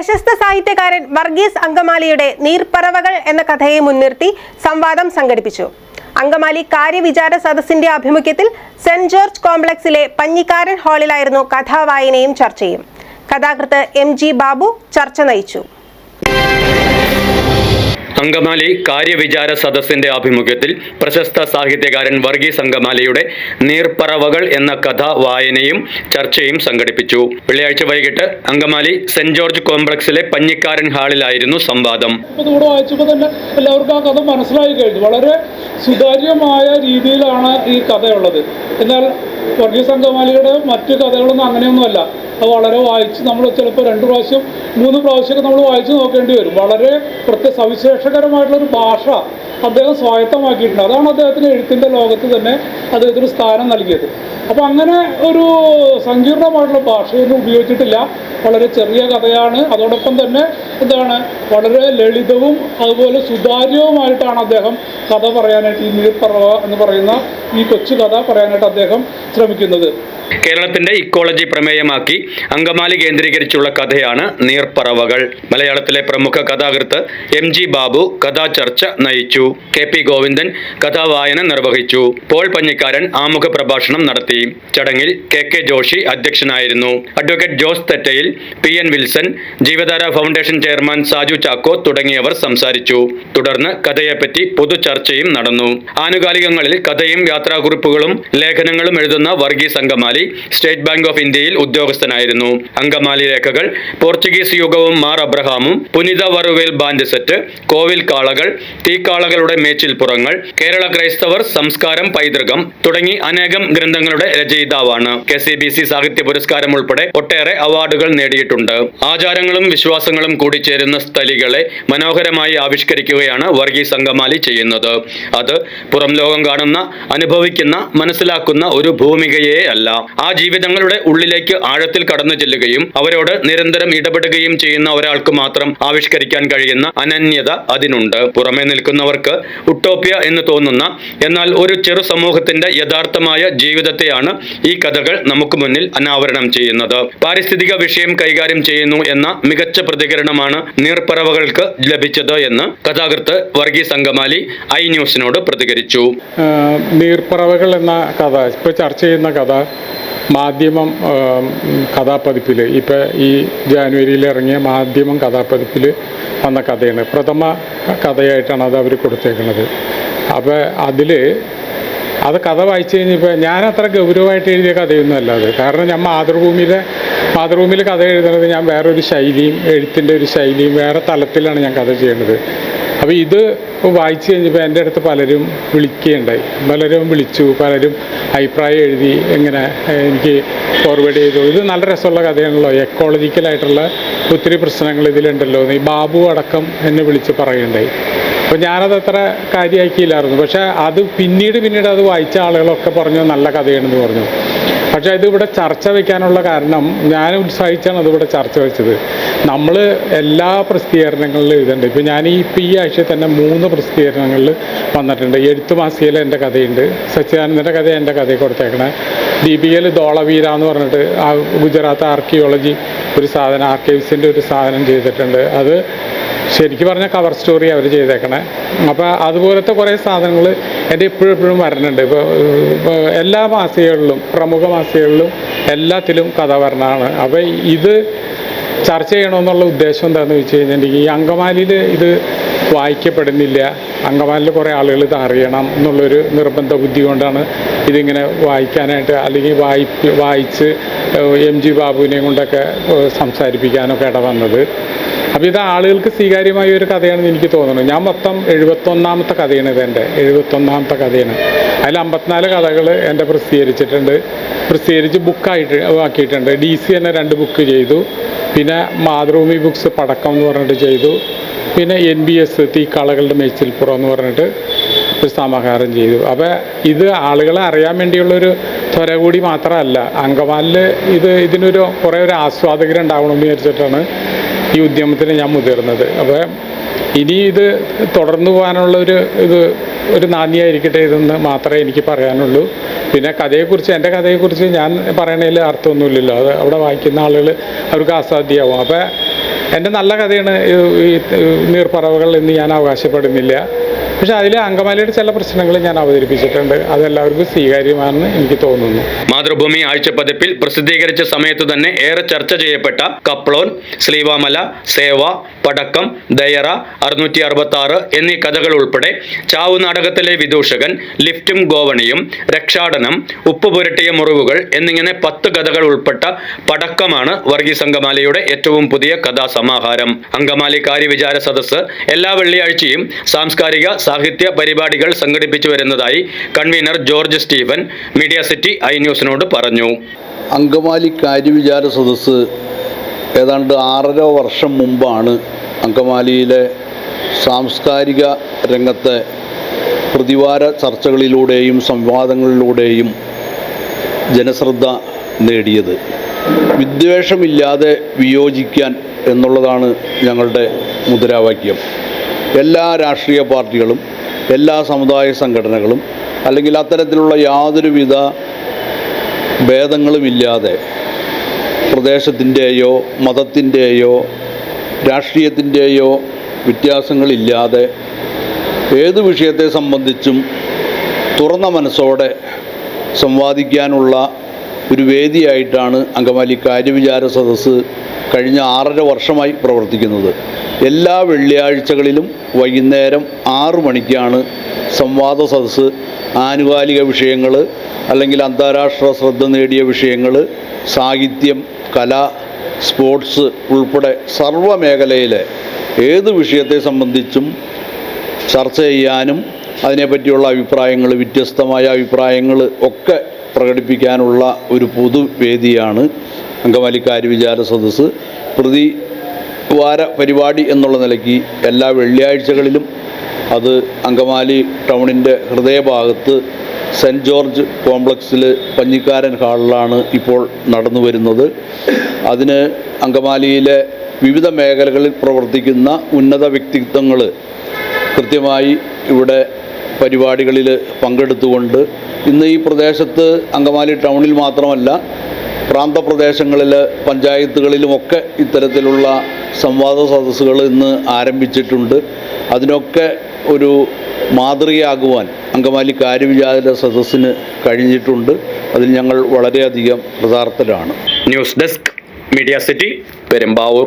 പ്രശസ്ത സാഹിത്യകാരൻ വർഗീസ് അങ്കമാലിയുടെ നീർപ്പറവകൾ എന്ന കഥയെ മുൻനിർത്തി സംവാദം സംഘടിപ്പിച്ചു. അങ്കമാലി കാര്യവിചാര സദസ്സിന്റെ ആഭിമുഖ്യത്തിൽ സെന്റ് ജോർജ് കോംപ്ലക്സിലെ പഞ്ഞിക്കാരൻ ഹാളിലായിരുന്നു കഥാവായനയും ചർച്ചയും. കഥാകൃത്ത് MG ബാബു ചർച്ച നയിച്ചു. അങ്കമാലി കാര്യവിചാര സദസ്സിന്റെ ആഭിമുഖ്യത്തിൽ പ്രശസ്ത സാഹിത്യകാരൻ വർഗീസ് അങ്കമാലിയുടെ നീർപ്പറവകൾ എന്ന കഥ വായനയും ചർച്ചയും സംഘടിപ്പിച്ചു. വെള്ളിയാഴ്ച വൈകിട്ട് അങ്കമാലി സെന്റ് ജോർജ് കോംപ്ലക്സിലെ പഞ്ഞിക്കാരൻ ഹാളിലായിരുന്നു സംവാദം. വായിച്ചപ്പോൾ തന്നെ എല്ലാവർക്കും ആ കഥ മനസ്സിലായി കഴിഞ്ഞു. വളരെ സുതാര്യമായ രീതിയിലാണ് ഈ കഥയുള്ളത്. എന്നാൽ വർഗീസ് അങ്കമാലിയുടെ മറ്റു കഥകളൊന്നും അങ്ങനെയൊന്നുമല്ല. അത് വളരെ വായിച്ച് നമ്മൾ ചിലപ്പോൾ 2 പ്രാവശ്യം 3 പ്രാവശ്യമൊക്കെ നമ്മൾ വായിച്ച് നോക്കേണ്ടി വരും. വളരെ സവിശേഷകരമായിട്ടുള്ളൊരു ഭാഷ അദ്ദേഹം സ്വായത്തമാക്കിയിട്ടുണ്ട്. അതാണ് അദ്ദേഹത്തിന് എഴുത്തിൻ്റെ ലോകത്ത് തന്നെ അദ്ദേഹത്തിന് സ്ഥാനം നൽകിയത്. അപ്പോൾ അങ്ങനെ ഒരു സങ്കീർണമായിട്ടുള്ള ഭാഷയൊന്നും ഉപയോഗിച്ചിട്ടില്ല. വളരെ ചെറിയ കഥയാണ്. അതോടൊപ്പം തന്നെ വളരെ ലളിതവും അതുപോലെ സുതാര്യവുമായിട്ടാണ് അദ്ദേഹം കഥ പറയാനായിട്ട്, ഈ നീർപ്പറവ എന്ന് പറയുന്ന ഈ കൊച്ചു കഥ പറയാനായിട്ട് അദ്ദേഹം ശ്രമിക്കുന്നത്. കേരളത്തിന്റെ ഇക്കോളജി പ്രമേയമാക്കി അങ്കമാലി കേന്ദ്രീകരിച്ചുള്ള കഥയാണ് നീർപ്പറവകൾ. മലയാളത്തിലെ പ്രമുഖ കഥാകൃത്ത് MG ബാബു കഥാചർച്ച നയിച്ചു. KP ഗോവിന്ദൻ കഥാവായന നിർവഹിച്ചു. പോൾ പഞ്ഞിക്കാരൻ ആമുഖ പ്രഭാഷണം നടത്തി. ചടങ്ങിൽ KK ജോഷി അധ്യക്ഷനായിരുന്നു. Advocate Jose Thettayil, PN Wilson, Jeevadhara foundation chairman Saju Chacko തുടങ്ങിയവർ സംസാരിച്ചു. തുടർന്ന് കഥയെപ്പറ്റി പൊതുചർച്ചയും നടന്നു. ആനുകാലികങ്ങളിൽ കഥയും യാത്രാക്കുറിപ്പുകളും ലേഖനങ്ങളും എഴുതുന്ന Varghese Angamaly state bank of ഇന്ത്യയിൽ ഉദ്യോഗസ്ഥനായിരുന്നു. അങ്കമാലി രേഖകൾ, Portuguese യുഗവും Mar അബ്രഹാമും, Punitha വറുവേൽ band set, കോവിൽ കാളകൾ, തീക്കാളകളുടെ മേച്ചിൽപ്പുറങ്ങൾ, കേരള ക്രൈസ്തവർ, സംസ്കാരം, പൈതൃകം തുടങ്ങി അനേകം ഗ്രന്ഥങ്ങളുടെ രചയിതാവാണ്. KCBC സാഹിത്യ പുരസ്കാരം ഉൾപ്പെടെ ഒട്ടേറെ അവാർഡുകൾ നേടിയിട്ടുണ്ട്. ആചാരങ്ങളും വിശ്വാസങ്ങളും കൂടിച്ചേരുന്ന സ്ഥലികളെ മനോഹരമായി ആവിഷ്കരിക്കുകയാണ് വർഗീസ് അങ്കമാലി ചെയ്യുന്നത്. അത് പുറം ലോകം കാണുന്ന, അനുഭവിക്കുന്ന, മനസ്സിലാക്കുന്ന ഒരു ഭൂമികയെ അല്ല. ആ ജീവിതങ്ങളുടെ ഉള്ളിലേക്ക് ആഴത്തിൽ കടന്നു ചെല്ലുകയും അവരോട് നിരന്തരം ഇടപെടുകയും ചെയ്യുന്ന ഒരാൾക്ക് മാത്രം ആവിഷ്കരിക്കാൻ കഴിയുന്ന അനന്യത അതിനുണ്ട്. പുറമെ നിൽക്കുന്നവർക്ക് ഉട്ടോപ്യ എന്ന് തോന്നുന്ന, എന്നാൽ ഒരു ചെറു സമൂഹത്തിന്റെ യഥാർത്ഥമായ ജീവിതത്തെയാണ് ഈ കഥകൾ നമുക്ക് മുന്നിൽ അനാവരണം ചെയ്യുന്നത്. പാരിസ്ഥിതിക വിഷയം കൈകാര്യം ചെയ്യുന്നു എന്ന മികച്ച പ്രതികരണമാണ് നീർപ്പറവകൾക്ക് ലഭിച്ചത് എന്ന് കഥാകൃത്ത് വർഗീസ് അങ്കമാലി iNewsനോട് പ്രതികരിച്ചു. നീർപ്പറവകൾ എന്ന കഥ, ഇപ്പോൾ ചർച്ച ചെയ്യുന്ന കഥ മാധ്യമം കഥാപതിപ്പിൽ, ഇപ്പോൾ ഈ ജാനുവരിയിൽ ഇറങ്ങിയ മാധ്യമം കഥാപതിപ്പിൽ വന്ന കഥയാണ്. പ്രഥമ കഥയായിട്ടാണ് അത് അവർ കൊടുത്തേക്കുന്നത്. അപ്പോൾ അത് കഥ വായിച്ചു കഴിഞ്ഞപ്പോൾ ഞാൻ അത്ര ഗൗരവമായിട്ട് എഴുതിയ കഥയൊന്നും അല്ല അത്. കാരണം ഞാൻ മാതൃഭൂമിയിൽ കഥ എഴുതുന്നത് ഞാൻ വേറൊരു ശൈലിയും, എഴുത്തിൻ്റെ ഒരു ശൈലിയും വേറെ തലത്തിലാണ് ഞാൻ കഥ ചെയ്യുന്നത്. അപ്പോൾ ഇത് വായിച്ചു കഴിഞ്ഞപ്പോൾ എൻ്റെ അടുത്ത് പലരും വിളിക്കുകയുണ്ടായി. പലരും വിളിച്ചു, പലരും അഭിപ്രായം എഴുതി, ഇങ്ങനെ എനിക്ക് ഫോർവേഡ് ചെയ്തു. ഇത് നല്ല രസമുള്ള കഥയാണല്ലോ, എക്കോളജിക്കലായിട്ടുള്ള ഒത്തിരി പ്രശ്നങ്ങൾ ഇതിലുണ്ടല്ലോ. ഈ ബാബു അടക്കം എന്നെ വിളിച്ച് പറയുണ്ടായി. അപ്പോൾ ഞാനതത്ര കാര്യമാക്കിയില്ലായിരുന്നു. പക്ഷേ അത് പിന്നീട് അത് വായിച്ച ആളുകളൊക്കെ പറഞ്ഞു നല്ല കഥയാണെന്ന് പറഞ്ഞു. പക്ഷേ ഇതിവിടെ ചർച്ച വയ്ക്കാനുള്ള കാരണം ഞാൻ ഉത്സാഹിച്ചാണ് അതിവിടെ ചർച്ച വെച്ചത്. നമ്മൾ എല്ലാ പ്രസിദ്ധീകരണങ്ങളിലും എഴുതുന്നുണ്ട്. ഇപ്പോൾ ഞാൻ ഈ ആഴ്ച തന്നെ 3 പ്രസിദ്ധീകരണങ്ങളിൽ വന്നിട്ടുണ്ട്. എഴുത്ത് മാസികയിൽ എൻ്റെ കഥയുണ്ട്, സച്ചിദാനന്ദൻ്റെ കഥ എൻ്റെ കഥയിൽ കൊടുത്തേക്കണേ. DBL ധോളവീര എന്ന് പറഞ്ഞിട്ട് ആ ഗുജറാത്ത് ആർക്കിയോളജി ഒരു സാധനം, ആർക്കൈവ്സിൻ്റെ ഒരു സാധനം ചെയ്തിട്ടുണ്ട്. അത് ശരിക്കും പറഞ്ഞാൽ കവർ സ്റ്റോറി അവർ ചെയ്തേക്കണേ. അപ്പോൾ അതുപോലത്തെ കുറേ സാധനങ്ങൾ എൻ്റെ എപ്പോഴും വരണുണ്ട്. ഇപ്പോൾ എല്ലാ മാസികകളിലും, പ്രമുഖ മാസികകളിലും എല്ലാത്തിലും കഥ വരണമാണ്. അപ്പോൾ ഇത് ചർച്ച ചെയ്യണമെന്നുള്ള ഉദ്ദേശം എന്താണെന്ന് വെച്ച് കഴിഞ്ഞാൽ, ഈ അങ്കമാലിയിൽ ഇത് വായിക്കപ്പെടുന്നില്ല, അങ്കമാലിയിൽ കുറേ ആളുകൾ ഇത് അറിയണം എന്നുള്ളൊരു നിർബന്ധ ബുദ്ധി കൊണ്ടാണ് ഇതിങ്ങനെ വായിക്കാനായിട്ട്, അല്ലെങ്കിൽ വായിച്ച് MG ബാബുവിനെയും കൊണ്ടൊക്കെ സംസാരിപ്പിക്കാനൊക്കെ ഇടവന്നത്. അപ്പോൾ ഇത് ആളുകൾക്ക് സ്വീകാര്യമായ ഒരു കഥയാണെന്ന് എനിക്ക് തോന്നുന്നു. ഞാൻ മൊത്തം 71ാമത്തെ കഥയാണ് ഇതെൻ്റെ 71ാമത്തെ കഥയാണ്. അതിൽ 54 കഥകൾ എൻ്റെ പ്രസിദ്ധീകരിച്ച് ബുക്കായിട്ട് ആക്കിയിട്ടുണ്ട്. DC തന്നെ 2 ബുക്ക് ചെയ്തു. പിന്നെ മാതൃഭൂമി ബുക്സ് പടക്കം എന്ന് പറഞ്ഞിട്ട് ചെയ്തു. പിന്നെ NBS തീക്കാളകളുടെ മേച്ചിൽപ്പുറം എന്ന് പറഞ്ഞിട്ട് ഒരു സമാഹാരം ചെയ്തു. അപ്പോൾ ഇത് ആളുകളെ അറിയാൻ വേണ്ടിയുള്ളൊരു ത്വര കൂടി മാത്രമല്ല, അങ്കമാലിൽ ഇതിനൊരു കുറേ ഒരു ആസ്വാദകരുണ്ടാവണമെന്ന് വിചാരിച്ചിട്ടാണ് ഈ ഉദ്യമത്തിന് ഞാൻ മുതിർന്നത്. അപ്പോൾ ഇനി ഇത് തുടർന്നു പോകാനുള്ള ഒരു നാന്ദിയായിരിക്കട്ടെ ഇതെന്ന് മാത്രമേ എനിക്ക് പറയാനുള്ളൂ. പിന്നെ എൻ്റെ കഥയെക്കുറിച്ച് ഞാൻ പറയണതിൽ അർത്ഥമൊന്നുമില്ലല്ലോ. അത് അവിടെ വായിക്കുന്ന ആളുകൾ അവർക്ക് അസാധ്യമാവും. അപ്പോൾ എൻ്റെ നല്ല കഥയാണ് ഈ നീർപ്പറവകൾ എന്ന് ഞാൻ അവകാശപ്പെടുന്നില്ല. പക്ഷെ അതിൽ അങ്കമാലിയുടെ ചില പ്രശ്നങ്ങൾ ഞാൻ അവതരിപ്പിച്ചിട്ടുണ്ട്. അതെല്ലാവർക്കും സ്വീകാര്യമാണെന്ന് എനിക്ക് തോന്നുന്നു. മാതൃഭൂമി ആഴ്ചപ്പതിപ്പിൽ പ്രസിദ്ധീകരിച്ച സമയത്ത് തന്നെ ഏറെ ചർച്ച ചെയ്യപ്പെട്ട കപ്ലോൻ, സ്ലീവാമല, സേവ, പടക്കം, ദയറ, 666 എന്നീ കഥകൾ ഉൾപ്പെടെ ചാവു നാടകത്തിലെ വിദൂഷകൻ, ലിഫ്റ്റും ഗോവണിയും, രക്ഷാടനം, ഉപ്പ് പുരട്ടിയ മുറിവുകൾ എന്നിങ്ങനെ 10 കഥകൾ ഉൾപ്പെട്ട പടക്കമാണ് വർഗീസ് അങ്കമാലിയുടെ ഏറ്റവും പുതിയ കഥാസമാഹാരം. അങ്കമാലി കാര്യവിചാര സദസ്സ് എല്ലാ വെള്ളിയാഴ്ചയും സാംസ്കാരിക സാഹിത്യ പരിപാടികൾ സംഘടിപ്പിച്ചു വരുന്നതായി convener George Stephen media city ന്യൂസിനോട് പറഞ്ഞു. അങ്കമാലി കാര്യവിചാര സദസ്സ് ഏതാണ്ട് 6.5 വർഷം മുമ്പാണ് അങ്കമാലിയിലെ സാംസ്കാരിക രംഗത്തെ പ്രതിവാര ചർച്ചകളിലൂടെയും സംവാദങ്ങളിലൂടെയും ജനശ്രദ്ധ നേടിയത്. വിദ്വേഷമില്ലാതെ വിയോജിക്കാൻ എന്നുള്ളതാണ് ഞങ്ങളുടെ മുദ്രാവാക്യം. എല്ലാ രാഷ്ട്രീയ പാർട്ടികളും എല്ലാ സമുദായ സംഘടനകളും അല്ലെങ്കിൽ അത്തരത്തിലുള്ള യാതൊരുവിധ ഭേദങ്ങളുമില്ലാതെ പ്രദേശത്തിൻ്റെയോ മതത്തിൻ്റെയോ രാഷ്ട്രീയത്തിൻ്റെയോ വ്യത്യാസങ്ങളില്ലാതെ ഏത് വിഷയത്തെ സംബന്ധിച്ചും തുറന്ന മനസ്സോടെ സംവാദിക്കാനുള്ള ഒരു വേദിയായിട്ടാണ് അങ്കമാലി കാര്യവിചാര സദസ്സ് കഴിഞ്ഞ 6.5 വർഷമായി പ്രവർത്തിക്കുന്നത്. എല്ലാ വെള്ളിയാഴ്ചകളിലും വൈകുന്നേരം 6 മണിക്കാണ് സംവാദ സദസ്സ്. ആനുകാലിക വിഷയങ്ങൾ അല്ലെങ്കിൽ അന്താരാഷ്ട്ര ശ്രദ്ധ നേടിയ വിഷയങ്ങൾ, സാഹിത്യം, കല, സ്പോർട്സ് ഉൾപ്പെടെ സർവ്വമേഖലയിലെ ഏത് വിഷയത്തെ സംബന്ധിച്ചും ചർച്ച ചെയ്യാനും അതിനെപ്പറ്റിയുള്ള അഭിപ്രായങ്ങൾ, വ്യത്യസ്തമായ അഭിപ്രായങ്ങൾ ഒക്കെ പ്രകടിപ്പിക്കാനുള്ള ഒരു പൊതുവേദിയാണ് അങ്കമാലി കാര്യവിചാര സദസ്സ്. പ്രതിവാര പരിപാടി എന്നുള്ള നിലയ്ക്ക് എല്ലാ വെള്ളിയാഴ്ചകളിലും അത് അങ്കമാലി ടൗണിൻ്റെ ഹൃദയഭാഗത്ത് സെൻറ്റ് ജോർജ് കോംപ്ലക്സിൽ പഞ്ഞിക്കാരൻ ഹാളിലാണ് ഇപ്പോൾ നടന്നു വരുന്നത്. അതിന് അങ്കമാലിയിലെ വിവിധ മേഖലകളിൽ പ്രവർത്തിക്കുന്ന ഉന്നത വ്യക്തിത്വങ്ങൾ കൃത്യമായി ഇവിടെ പരിപാടികളിൽ പങ്കെടുത്തുകൊണ്ട് ഇന്ന് ഈ പ്രദേശത്ത് അങ്കമാലി ടൗണിൽ മാത്രമല്ല പ്രാന്തപ്രദേശങ്ങളിൽ പഞ്ചായത്തുകളിലുമൊക്കെ ഇത്തരത്തിലുള്ള സംവാദ സദസ്സുകൾ ഇന്ന് ആരംഭിച്ചിട്ടുണ്ട്. അതിനൊക്കെ ഒരു മാതൃകയാകുവാൻ അങ്കമാലി കാര്യവിചാര സദസ്സിന് കഴിഞ്ഞിട്ടുണ്ട്. അതിൽ ഞങ്ങൾ വളരെയധികം കൃതാർത്ഥരാണ്. News desk media city Perumbavoor.